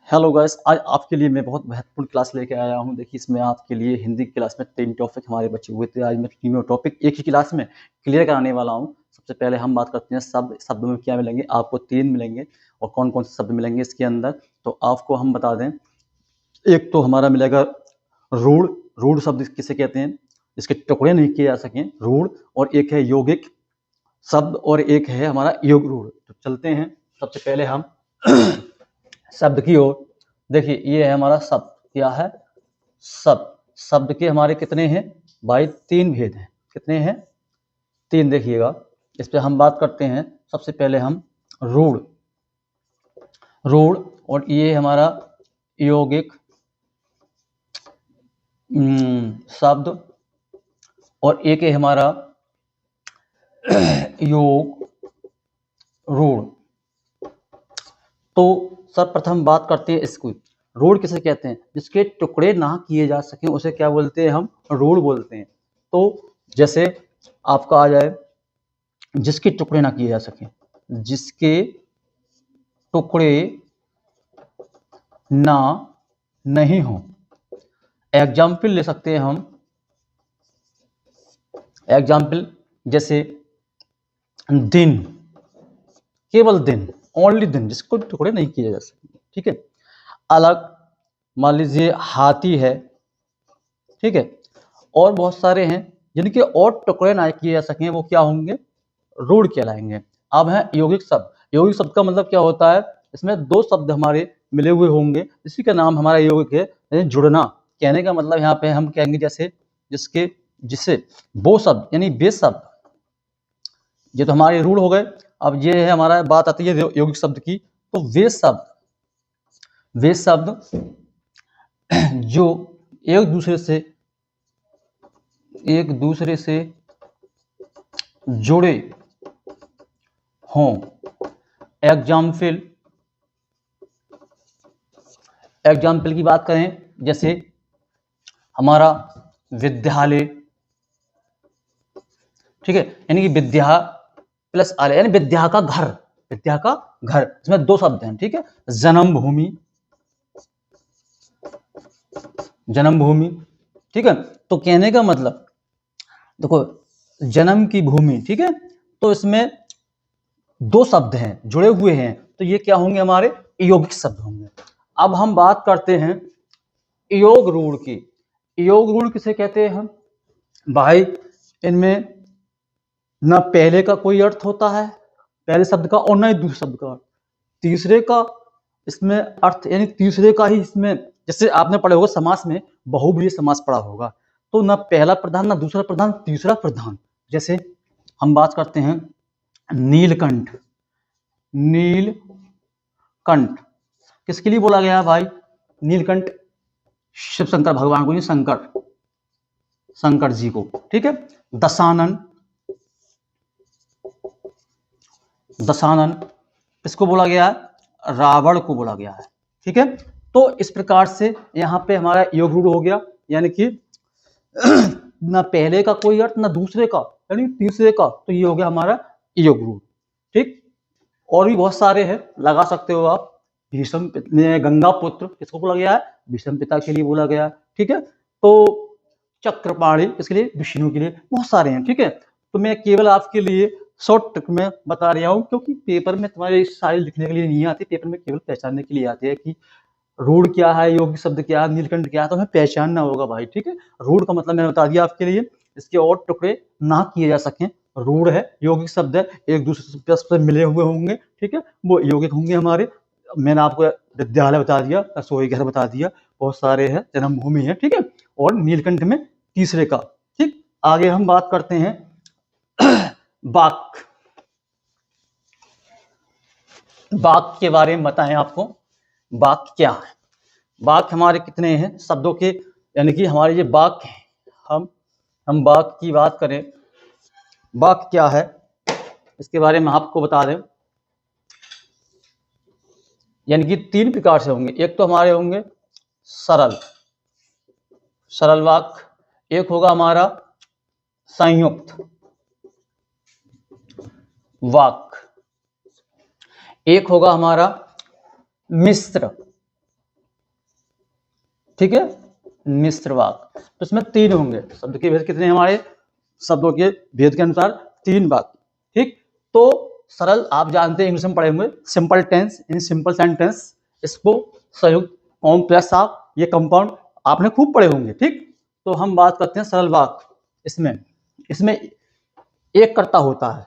Hello guys, आज आपके लिए मैं बहुत महत्वपूर्ण क्लास लेके आया हूँ। देखिए, इसमें आपके लिए हिंदी की क्लास में 3 टॉपिक हमारे बचे हुए थे। आज मैं तीनों टॉपिक एक ही क्लास में क्लियर कराने वाला हूँ। सबसे पहले हम बात करते हैं शब्दों में क्या मिलेंगे। आपको 3 मिलेंगे और कौन-कौन से शब्द मिलेंगे इसके अंदर, तो आपको हम बता दें। एक तो हमारा मिलेगा रूढ़। रूढ़ शब्द किसे कहते हैं, इसके टुकड़े नहीं किए जा सकें, रूढ़। और एक है यौगिक शब्द और एक है हमारा योग रूढ़। तो चलते हैं सबसे पहले हम शब्द की ओर। देखिए, ये है हमारा शब्द। क्या है? शब्द। शब्द के हमारे कितने हैं भाई? 3 भेद हैं। कितने हैं? 3। देखिएगा, इस पे हम बात करते हैं। सबसे पहले हम रूढ़। रूढ़ और ये हमारा यौगिक शब्द और एक है हमारा योग रूढ़। तो सर्वप्रथम बात करते हैं इसको। रूढ़ किसे कहते हैं? जिसके टुकड़े ना किए जा सकें उसे क्या बोलते हैं? हम रूढ़ बोलते हैं। तो जैसे आपका आ जाए, जिसके टुकड़े ना किए जा सकें, जिसके टुकड़े ना नहीं हो। एग्जाम्पल ले सकते हैं हम। एग्जाम्पल जैसे दिन, केवल दिन, ओनली दिन, जिसको टुकड़े नहीं किए जा सके। ठीक है। अलग, मान लीजिए हाथी है। ठीक है। और बहुत सारे हैं जिनके और टुकड़े ना किए जा सकें, वो क्या होंगे? रूढ़ कहलाएंगे। अब है यौगिक शब्द। यौगिक शब्द का मतलब क्या होता है? इसमें 2 शब्द हमारे मिले हुए होंगे, इसी का नाम हमारा यौगिक है, यानी जुड़ना। कहने का मतलब यहाँ पे हम कहेंगे जैसे जिसके जिसे वो शब्द यानी वे शब्द, ये तो हमारे रूढ़ हो गए। अब ये है हमारा बात आती है यौगिक शब्द की। तो वे शब्द जो एक दूसरे से जुड़े हों। एग्जाम्पल की बात करें, जैसे हमारा विद्यालय। ठीक है। यानी कि विद्या प्लस आलय, यानी विद्या का घर। विद्या का घर, इसमें 2 शब्द हैं। ठीक है। जन्मभूमि, जन्मभूमि। ठीक है। तो कहने का मतलब देखो, जन्म की भूमि। ठीक है। तो इसमें 2 शब्द हैं, जुड़े हुए हैं, तो ये क्या होंगे? हमारे यौगिक शब्द होंगे। अब हम बात करते हैं योग रूढ़ की। योग रूढ़ किसे कहते हैं हम भाई? इनमें ना पहले का कोई अर्थ होता है, पहले शब्द का, और ना ही दूसरे शब्द का। तीसरे का इसमें अर्थ, यानी तीसरे का ही इसमें, जैसे आपने पढ़े होगा समास में, बहुब्रीहि समास पढ़ा होगा। तो ना पहला प्रधान, ना दूसरा प्रधान, तीसरा प्रधान। जैसे हम बात करते हैं नीलकंठ। नीलकंठ किसके लिए बोला गया है भाई? नीलकंठ शिव शंकर भगवान को, नहीं, शंकर जी को। ठीक है। दशानन, दशानन किसको बोला गया है? रावण को बोला गया है। ठीक है। तो इस प्रकार से यहाँ पे हमारा योग रूढ़ हो गया, यानी कि ना पहले का कोई अर्थ, ना दूसरे का, यानी तीसरे का। तो ये हो गया हमारा योग रूढ़। ठीक। और भी बहुत सारे हैं, लगा सकते हो आप। भीष्म, गंगा पुत्र किसको बोला गया है? भीष्म पिता के लिए बोला गया। ठीक है। तो चक्रपाणी किसके लिए? विष्णु के लिए। बहुत सारे हैं। ठीक है। तो मैं केवल आपके लिए शॉर्ट ट्रिक में बता रहा हूँ, क्योंकि पेपर में तुम्हारे सारे लिखने के लिए नहीं आती, पेपर में केवल पहचानने के लिए आती है कि रूढ़ क्या है, यौगिक शब्द क्या है, नीलकंठ क्या है, तो हमें पहचानना होगा भाई। ठीक है। रूढ़ का मतलब मैंने बता दिया आपके लिए, इसके और टुकड़े ना किए जा सकें। रूढ़ है, यौगिक शब्द है, एक दूसरे से मिले हुए होंगे। ठीक है। वो यौगिक होंगे हमारे। मैंने आपको विद्यालय बता दिया, रसोई घर बता दिया, बहुत सारे हैं, जन्मभूमि है। ठीक है। और नीलकंठ में तीसरे का। ठीक। आगे हम बात करते हैं वाक्य। वाक्य के बारे में बताएं आपको। वाक्य क्या है? वाक्य हमारे कितने हैं शब्दों के, यानी कि हमारे ये वाक्य हैं। हम वाक्य की बात करें, वाक्य क्या है इसके बारे में आपको बता दें। यानी कि 3 प्रकार से होंगे। एक तो हमारे होंगे सरल वाक्य, एक होगा हमारा संयुक्त वाक्य, एक होगा हमारा मिश्र ठीक है, मिश्र वाक्य। तो इसमें 3 होंगे। शब्द के भेद कितने हमारे, शब्दों के भेद के अनुसार 3 वाक्य। ठीक, तो सरल आप जानते हैं, इंग्लिश में पढ़े होंगे, simple tense in simple sentence, इसको संयुक्त, कॉम्प्लेक्स ऑफ, ये कंपाउंड आपने खूब पढ़े होंगे। ठीक, तो हम बात करते हैं सरल वाक्य। इसमें एक कर्ता होता है,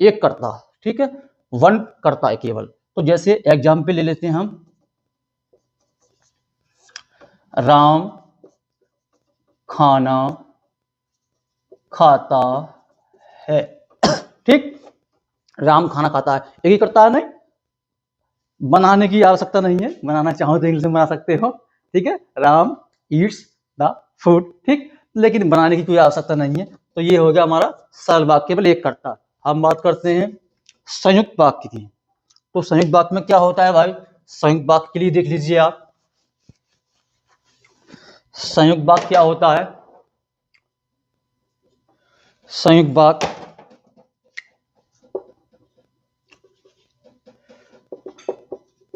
एक कर्ता, ठीक है, वन कर्ता है केवल। तो जैसे एग्जाम्पल ले लेते हैं हम, राम खाना खाता है। ठीक, राम खाना खाता है, एक ही करता है, नहीं बनाने की आवश्यकता नहीं है, बनाना चाहो तो इंग्लिश में बना सकते हो। ठीक है, राम ईट्स द फूड। ठीक, लेकिन बनाने की कोई आवश्यकता नहीं है। तो ये हो गया हमारा सरल वाक्य, केवल एक करता। हम बात करते हैं संयुक्त वाक्य की। तो संयुक्त वाक्य में क्या होता है भाई, संयुक्त वाक्य के लिए देख लीजिए आप, संयुक्त वाक्य क्या होता है। संयुक्त वाक्य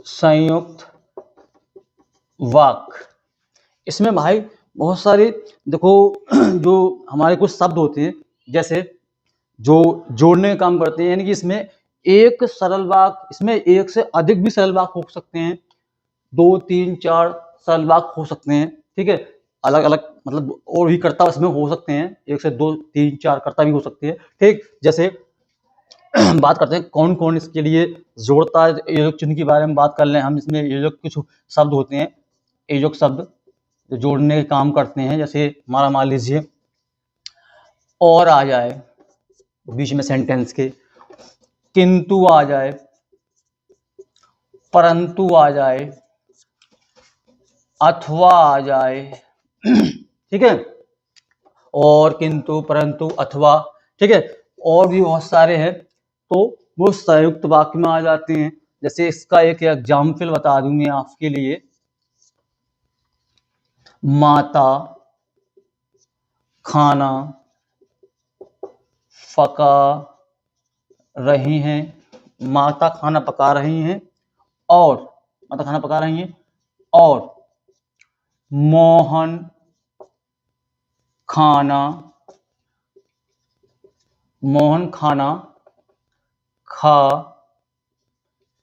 संयुक्त वाक्य, इसमें भाई बहुत सारे, देखो जो हमारे कुछ शब्द होते हैं, जैसे जो जोड़ने का काम करते हैं, यानी कि इसमें एक सरल वाक्य, इसमें एक से अधिक भी सरल वाक्य हो सकते हैं, 2, 3, 4 सरल वाक्य हो सकते हैं। ठीक है, अलग अलग मतलब और भी कर्ता इसमें हो सकते हैं, 1 से 2, 3, 4 कर्ता भी हो सकते हैं। ठीक, जैसे बात करते हैं कौन कौन इसके लिए जोड़ता है, योजक चिन्ह के बारे में बात कर लें हम। इसमें योजक कुछ शब्द होते हैं, योजक शब्द जो जोड़ने का काम करते हैं। जैसे हमारा मान लीजिए और आ जाए बीच में सेंटेंस के, किंतु आ जाए, परंतु आ जाए, अथवा आ जाए। ठीक है, और, किंतु, परंतु, अथवा, ठीक है, और भी बहुत सारे हैं, तो वो संयुक्त वाक्य में आ जाते हैं। जैसे इसका एक एग्जाम्पल बता दूंगी आपके लिए, माता खाना पका रही हैं, माता खाना पका रही हैं, और माता खाना पका रही हैं, और मोहन खाना खा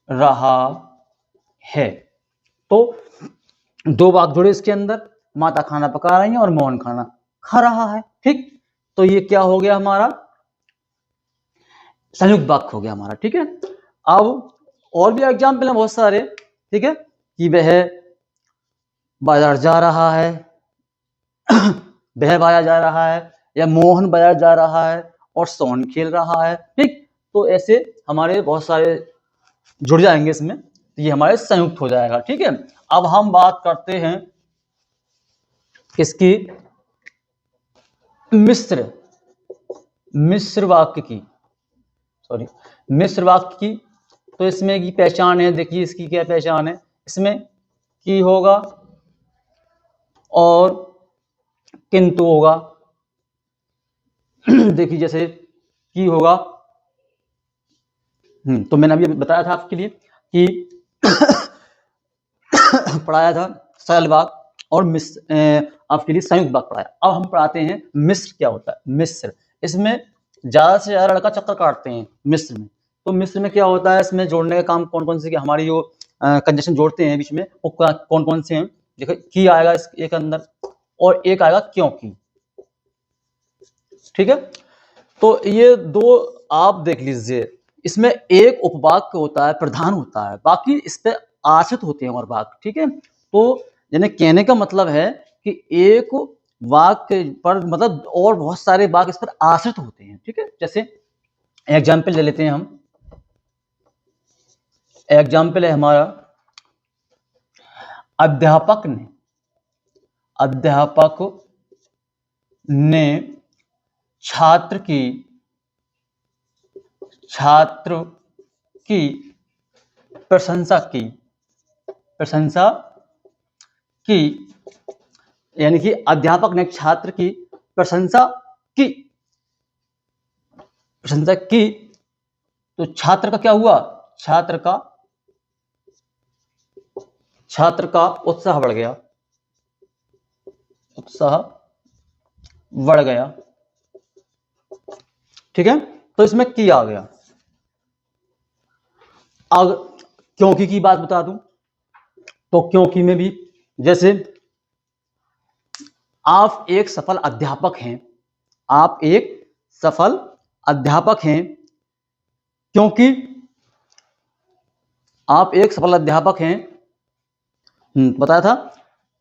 रहा है। तो 2 वाक्य जुड़े इसके अंदर, माता खाना पका रही है और मोहन खाना खा रहा है। ठीक, तो ये क्या हो गया हमारा, संयुक्त वाक्य हो गया हमारा। ठीक है, अब और भी एग्जाम्पल है बहुत सारे। ठीक है, कि वह बाजार जा रहा है, वह बाजार जा रहा है, या मोहन बाजार जा रहा है और सोहन खेल रहा है। ठीक, तो ऐसे हमारे बहुत सारे जुड़ जाएंगे इसमें, तो ये हमारे संयुक्त हो जाएगा। ठीक है, अब हम बात करते हैं इसकी मिश्र वाक्य की, मिश्र वाक्य की। तो इसमें की पहचान है, देखिए इसकी क्या पहचान है। इसमें की होगा और किंतु होगा। देखिए जैसे की होगा, तो मैंने अभी बताया था आपके लिए कि पढ़ाया था सरल वाक्य और आपके लिए संयुक्त वाक्य पढ़ाया। अब हम पढ़ाते हैं मिश्र क्या होता है। मिश्र, इसमें ज्यादा से ज्यादा लड़का चक्कर काटते हैं मिश्र में। तो मिश्र में क्या होता है, इसमें जोड़ने का काम कौन कौन से, हमारी जो कंजक्शन जोड़ते हैं बीच में, वो कौन कौन से हैं। देखो की आएगा इस एक अंदर, और एक आएगा क्योंकि। ठीक है, तो ये 2 आप देख लीजिए। इसमें एक उपवाक्य होता है, प्रधान होता है, बाकी इस पे आश्रित होते हैं और वाक्य। ठीक है, तो यानी कहने का मतलब है कि एक वाक्य पर मतलब और बहुत सारे वाक्य इस पर आश्रित होते हैं। ठीक है, जैसे एग्जाम्पल ले लेते हैं हम। एग्जाम्पल है हमारा, अध्यापक ने छात्र की प्रशंसा की, यानी कि अध्यापक ने छात्र की प्रशंसा की, तो छात्र का क्या हुआ, छात्र का उत्साह बढ़ गया। उत्साह बढ़ गया। ठीक है, तो इसमें की आ गया। अब क्योंकि की बात बता दूं, तो क्योंकि में भी जैसे आप एक सफल अध्यापक हैं, आप एक सफल अध्यापक हैं क्योंकि आप एक सफल अध्यापक हैं। बताया था,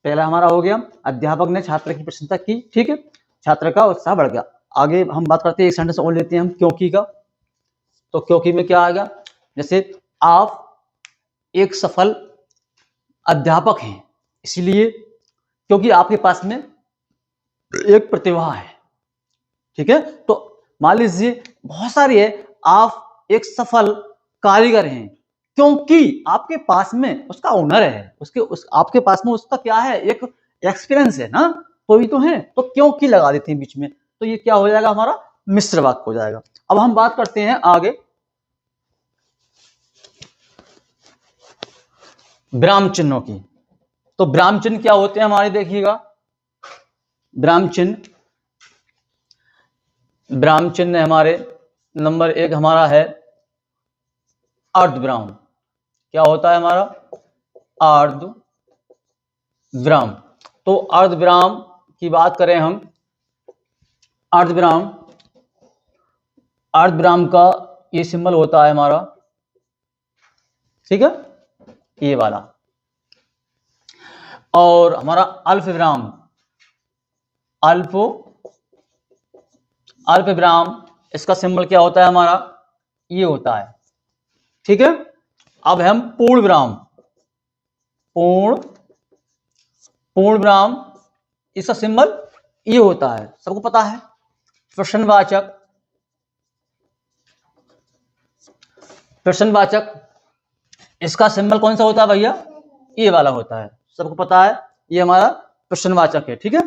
पहला हमारा हो गया अध्यापक ने छात्र की प्रशंसा की, ठीक है, छात्र का उत्साह बढ़ गया। आगे हम बात करते हैं, एक सेंटेंस और लेते हैं हम क्योंकि का। तो क्योंकि में क्या आएगा, जैसे आप एक सफल अध्यापक हैं इसलिए क्योंकि आपके पास में एक प्रतिभा है। ठीक है, तो मान लीजिए बहुत सारी है, आप एक सफल कारीगर हैं क्योंकि आपके पास में उसका हुनर है, आपके पास में उसका क्या है, एक एक्सपीरियंस है ना, तो ही तो है, तो क्योंकि लगा देते हैं बीच में, तो ये क्या हो जाएगा, हमारा मिश्र वाक्य हो जाएगा। अब हम बात करते हैं आगे विराम चिन्हों की। तो विराम चिन्ह क्या होते हैं हमारे, देखिएगा, विराम चिन्ह हमारे नंबर 1 हमारा है अर्धविराम। क्या होता है हमारा, अर्धविराम। तो अर्धविराम की बात करें हम, अर्धविराम का ये सिंबल होता है हमारा, ठीक है, ये वाला। और हमारा अल्पविराम, इसका सिंबल क्या होता है हमारा, ये होता है, ठीक है। अब हम पूर्ण विराम, इसका सिंबल ये होता है, सबको पता है, प्रश्नवाचक, इसका सिंबल कौन सा होता है भैया, ये वाला होता है, सबको पता है, ये हमारा प्रश्नवाचक है, ठीक है।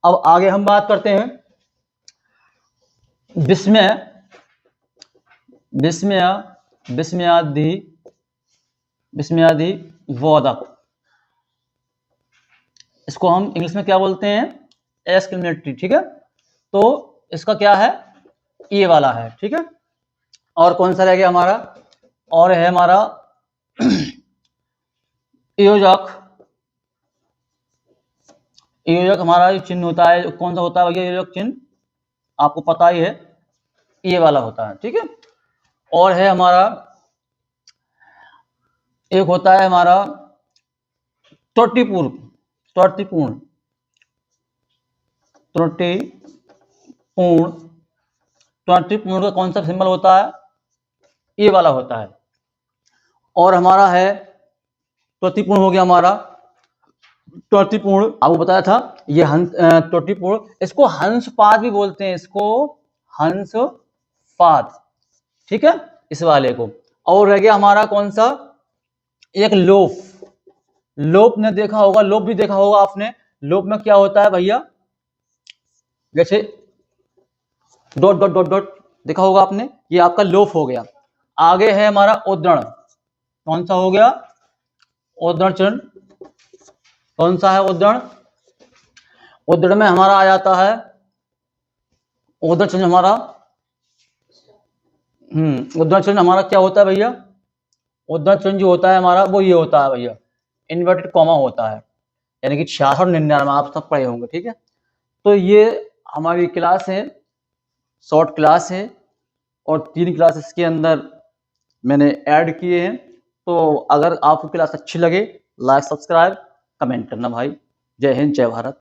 अब आगे हम बात करते हैं विस्मयादिबोधक। इसको हम इंग्लिश में क्या बोलते हैं, एक्सक्लेमेटरी, ठीक है। तो इसका क्या है, ये वाला है, ठीक है। और कौन सा रह गया हमारा, और है हमारा योजक हमारा चिन्ह होता है, कौन सा होता है भैया, योजक चिन्ह आपको पता ही है, ये वाला होता है, ठीक है। और है हमारा, एक होता है हमारा त्रुटिपूर्ण का कौन सा सिंबल होता है, ये वाला होता है। और हमारा है त्रुटिपूर्ण, हो गया हमारा त्रुटिपूर्ण, आपको बताया था ये त्रुटिपूर्ण, इसको हंसपात भी बोलते हैं, इसको हंसपात, ठीक है, इस वाले को। और रह गया हमारा कौन सा, एक लोप ने देखा होगा, लोप भी देखा होगा आपने। लोप में क्या होता है भैया, जैसे डॉट डॉट डॉट डॉट देखा होगा आपने, ये आपका लोप हो गया। आगे है हमारा उद्धरण, कौन सा हो गया, उद्धरण चिन्ह, कौन सा है उद्धरण में हमारा आ जाता है, उद्धरण चिन्ह हमारा, उद्धरण चिन्ह हमारा क्या होता है भैया, उद्धरण चिन्ह जो होता है हमारा वो ये होता है भैया, इन्वर्टेड कॉमा होता है, यानी कि 66 और 99 आप सब पढ़े होंगे, ठीक है। तो ये हमारी क्लास है, शॉर्ट क्लास है, और 3 क्लास इसके अंदर मैंने ऐड किए हैं। तो अगर आपको क्लास अच्छी लगे, लाइक सब्सक्राइब कमेंट करना भाई। जय हिंद, जय भारत।